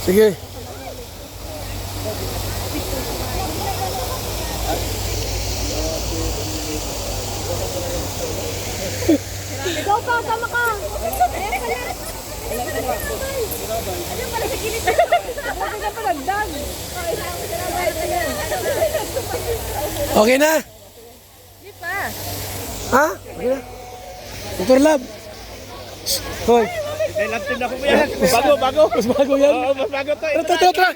Sige. Ikaw pa, tama ka. Okay na? Hindi pa. Ha? Okay na? Dr. Lab. Hoy. Lantin ako po yan. Bago. Mas bago yan. Oo, mas bago to. Tara.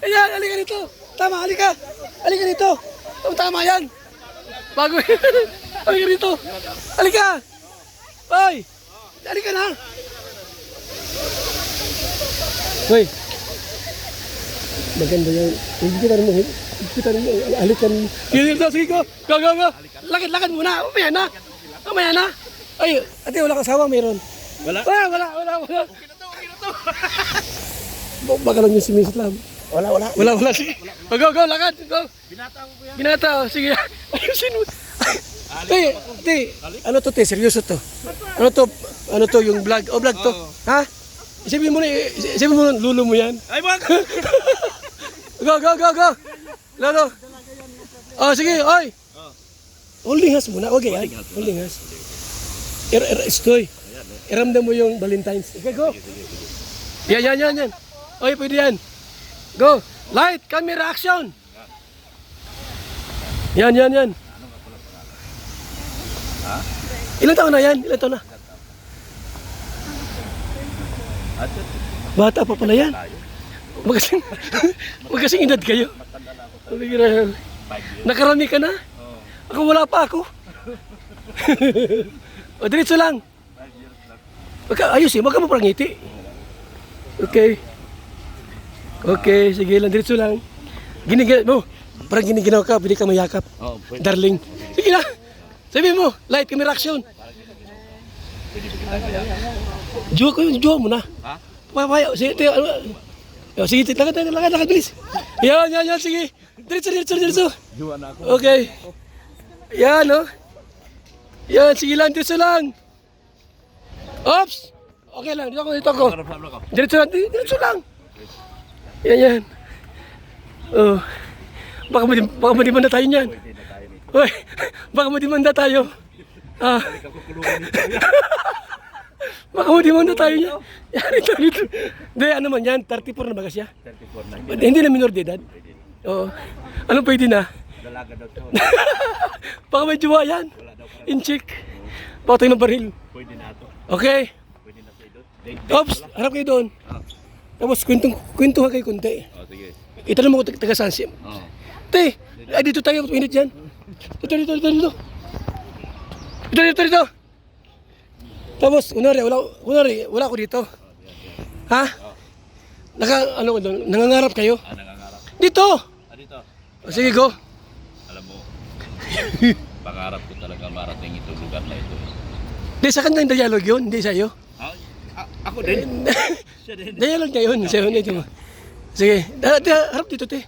Ayan, halika dito. Tama, halika. Halika dito. Tama yan. Bago yan. Halika dito. Halika. Hoy. Halika na. Hoy. Maganda yan. Hindi kita mo. Halikan. Sige, go. Go. Lakad muna. Mamaya na. Ay, ate, wala kasama, meron. Wala. Wala. Okay na to. Baka lang yung si Miss Lam. Wala. Sige. Go, lakad. Go. Binata ko po yan. Binata, sige. Ayusin mo. Te, ano to, te? Seryoso to. Ano to yung vlog? O, vlog to. Ha? Isipin mo na, lulo mo yan. Ay, wag! Go. Lolo. Oh, sige, oy. Holding hands muna. Okay, yan. Holding hands. Stoy. Iramdam mo yung Valentine's. Okay, go. Yan. Oy, pwede yan. Go. Light, camera, action. Yan. Ilan taon na yan? Bata pa pala yan. Magkasing edad kayo. Nakarami ka na? Ako wala pa ako. O, diretso lang. Ayusin, wag ka mo parang ngiti. Okay, sige lang, diretso lang. Parang giniginaw ka, pwede ka mayakap. Darling. Sige lang. Sabi mo, light, camera, action. Jowa mo na. Ha? Papaya, sige, lakad, bilis. Yan, sige. Diretso. Juwan ako. Okay. Yan, oh. Yan, sige lang, diretso lang. Oops! Okay lang, dito ako. Diretso lang. Yan. Oh. Baka madimanda tayo niyan. Hoy, baka madimanda tayo. Baka madimanda tayo niyan. Yan, ito. Hindi, ano man yan, 34 na ba siya? 34 na. Hindi na minor de edad. Oo. Anong pwede na? Dalaga daw to. Baka may jowa yan. In-check. Patay ng baril. Pwede na to. Okay. Pwede na tayo doon. Ops, harap kayo doon. Tapos kwentuhan kayo kunti. Sige. Itanong mo ko taga-sansim. Te, ay dito tayo, minute dyan. Dito. Tapos, kunwari, wala ako dito. Ha? Ano ko doon? Nangangarap kayo? Nangangarap. Dito! Dito. O, sige, go. Alam mo, pangarap ko talaga marating itong lugar na ito. Di, sa kanya yung dialogue yun, hindi sa'yo. Ako din. Siya din. Dialogue niya yun, sa'yo, hindi mo. Sige, harap dito, te.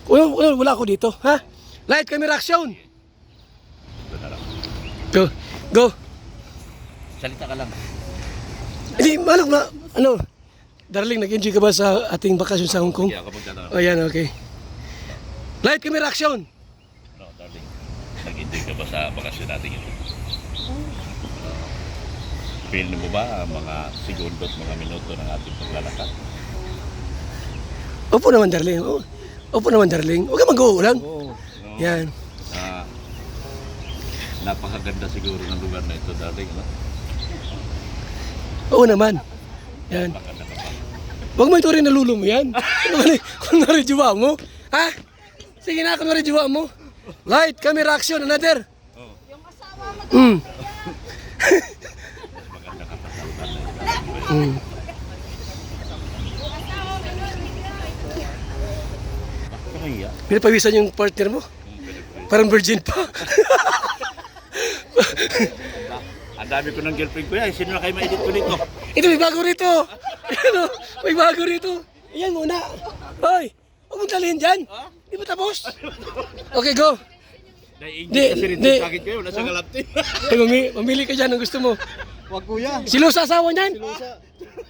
Wala ako dito, ha? Light, camera, action! Ito na lang. Go. Salita ka lang. Hindi, malak na, darling, nag-enjoy ka ba sa ating bakasyon sa Hong Kong? Kaya kapag gano'n. O, yan, okay. Light, camera, action! No, darling. Nag-enjoy ka ba sa bakasyon natin ito? Feel mo ba mga segundo at mga minuto ng ating paglalakad? Opo naman, darling. Opo naman, darling. Huwag ka mag-uulang. Oo. Yan. Napakaganda siguro ng lugar na ito, darling. No? Oo naman. Yan. Napakaganda ka pa. Huwag mo ito rin nalulo mo yan. Kung naridjuwa mo. Ha? Sige na, kung naridjuwa mo. Light, camera, action, another. Yung asawa mo. Maganda ka pa sa lugar na ito. Kaya, Pinapawisan yung partner mo. Parang virgin pa. ang dami ko ng girlfriend ko yan. Sino na kayo ma-edit ko dito? Ito, may bago rito. Yan o, may bago rito. Ayan muna. Hoy, huwag mong talihin dyan. Di ba tapos? Okay, go. Nai-enjoy kasi rin sa akin kayo. Nasa galante. Mamili ka dyan ang gusto mo. Wag kuya. Silusa asawa niyan? Silusa.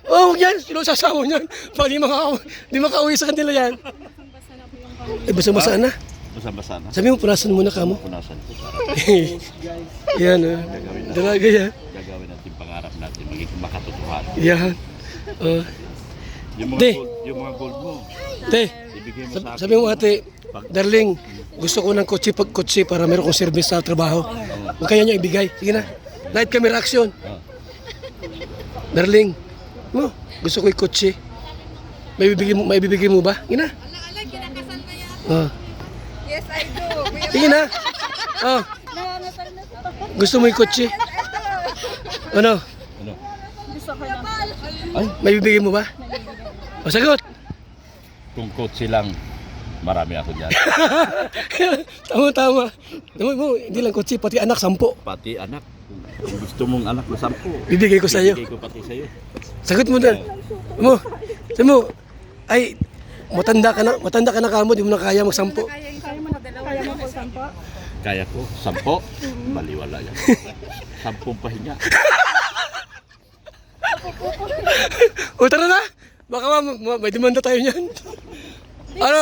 Oh, huwag yan. Sino sasawa niyan? Baka di makauwi sa kanila yan. Eh, basa-basa na. Basa-basa na. Sabi mo, punasan muna ka mo. Punasan ko para Yan, dalaga yan. gagawin natin pangarap natin maging makatotohanan. Yan. Yung mga Te. yung mga gold mo, Te, ibigay mo sa akin. sabi mo ate, darling, gusto ko ng kotse para meron kong service sa trabaho. Huwag kaya niya ibigay. Sige na. Light camera action. Darling, gusto ko yung kotse. May bibigay mo ba? Sige na. Kinakasal na yan. Yes, I do. Sige na. Nangangasal na to. Gusto mo yung kotse? Ano? Ano? Gusto ko na. Ay, May bibigay mo ba? O, sagot. kung kotse lang, marami ako dyan. Tama. Tama mo, hindi lang kotse, pati anak, 10. Pati anak. Kung gusto mong anak na 10, Bibigay ko sa iyo. bibigay ko pati sa iyo. Sagot mo dyan. Sabi mo, ay, matanda ka na kamo, di mo na kaya mag-10. Kaya mo dalawa. Kaya mo po 10? Kaya ko, 10, baliwala yan. 10 pahinga. O, tara na. Baka may demanda tayo niyan. Ano?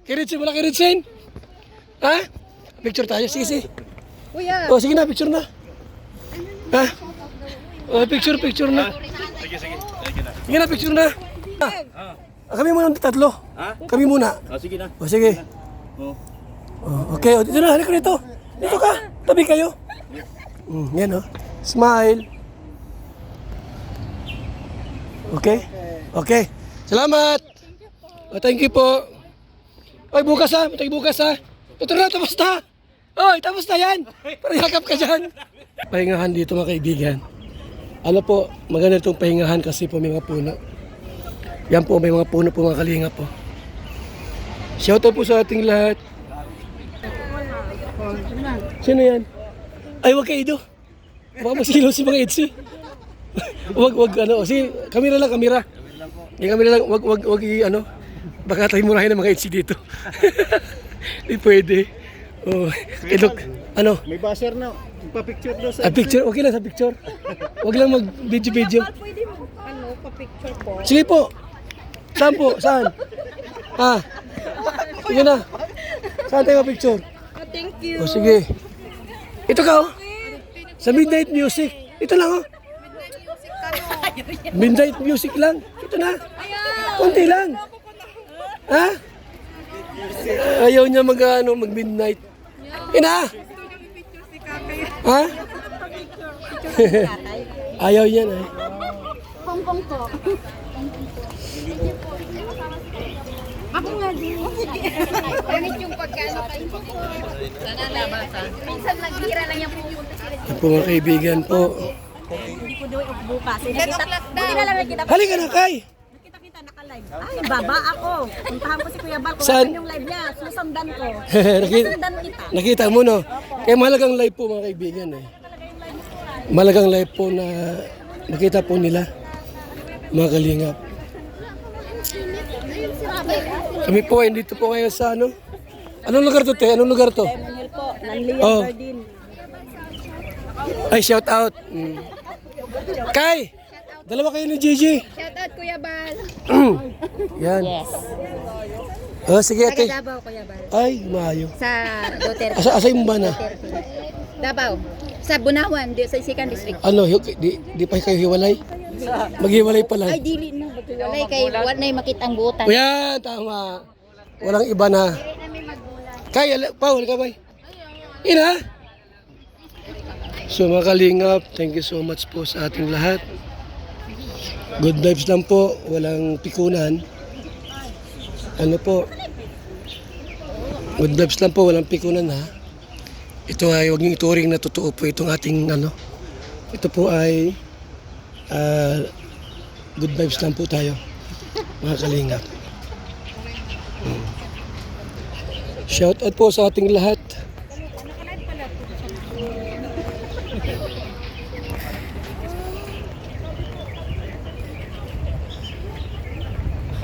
Kiritsin mo na, kiritsin? Ha? Picture tayo, sige. Kuya. O, sige na, picture na. Ha? O, picture na. Sige. Sige na, picture na. Kami muna tatlo. Ha? Kami muna. Sige na. O, sige. Oh. O, okay, o, dito na, halika rito. Dito ka, tabi kayo. Yan o. Smile. Okay. Salamat. O, thank you po. Oy, bukas ha. Ito na, tapos na. Oy, tapos na yan. Parang yakap ka dyan. Pahingahan dito mga kaibigan. Ano po, maganda itong pahingahan kasi po may mga puno. Yan po, may mga puno po mga kalinga po. Shoutout po sa ating lahat. Sino yan? Ay, wag kayo do. Baka masilaw si mga Itzy. wag, ano. Sige, kamera lang. Kamera lang, wag, ano. Baka tayo murahin ng mga Itzy dito. Hindi pwede. Oh, ilok. Ano? May basher na. Pa-picture daw sa... Picture? Okay lang sa picture. Wag lang mag-video. Pwede mo, pa-picture po. Sige po. Saan po? Saan? Sige na. Saan tayo picture? Thank you. O sige. Ito ka Sa Midnight Music. Ito lang Midnight Music lang. Ito na. Kunti lang. Ha? Ayaw niya mag-midnight. Ina! Ha? Ayaw niya na. Hongkong po. Ako nga din. Gamit yung pagkano kayo. Sana labasan. Minsan naghira lang yung pupunta sila. Yan po mga kaibigan po. Hindi ko daw bukas. Buti na lang nakita Halika na kay! kita naka-live. Ay, baba ako. Puntahan ko si Kuya Bal. Kung Saan? saan yung live niya, susundan ko. Nakita, Susundan kita. nakita mo no? Kaya malagang live po mga kaibigan eh. Malagang live po na nakita po nila mga kalingap. Kami po ay dito po ngayon sa ano? Anong lugar to, te? Anong lugar to? Manuel po, Nanlian Oh. Garden. Ay, shout out. Kay! Dalawa kayo ni Gigi. Shoutout Kuya Bal. Yan. Yes. Oh, sige, ate. Davao Kuya Bal. Ay, maayo. Sa Duterte. Asay mo ba na? Davao. Sa Bunawan, sa second district. Ano, di pa kayo hiwalay? Maghiwalay pa lang. Ay, dili na. Walay kay wala na makitang butan. O yan, tama. Walang iba na. Kay, Paul, ka ba? Ina? So mga kalingap, thank you so much po sa ating lahat. Good vibes lang po, walang pikunan. Ano po? Good vibes lang po, walang pikunan ha. Ito ay huwag niyong ituring na totoo po itong ating ano. Ito po ay good vibes lang po tayo. Mga kalingap. Shout out po sa ating lahat.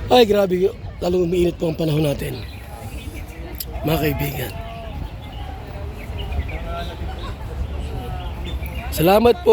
Ay, grabe. Lalong umiinit po ang panahon natin. Mga kaibigan. Salamat po.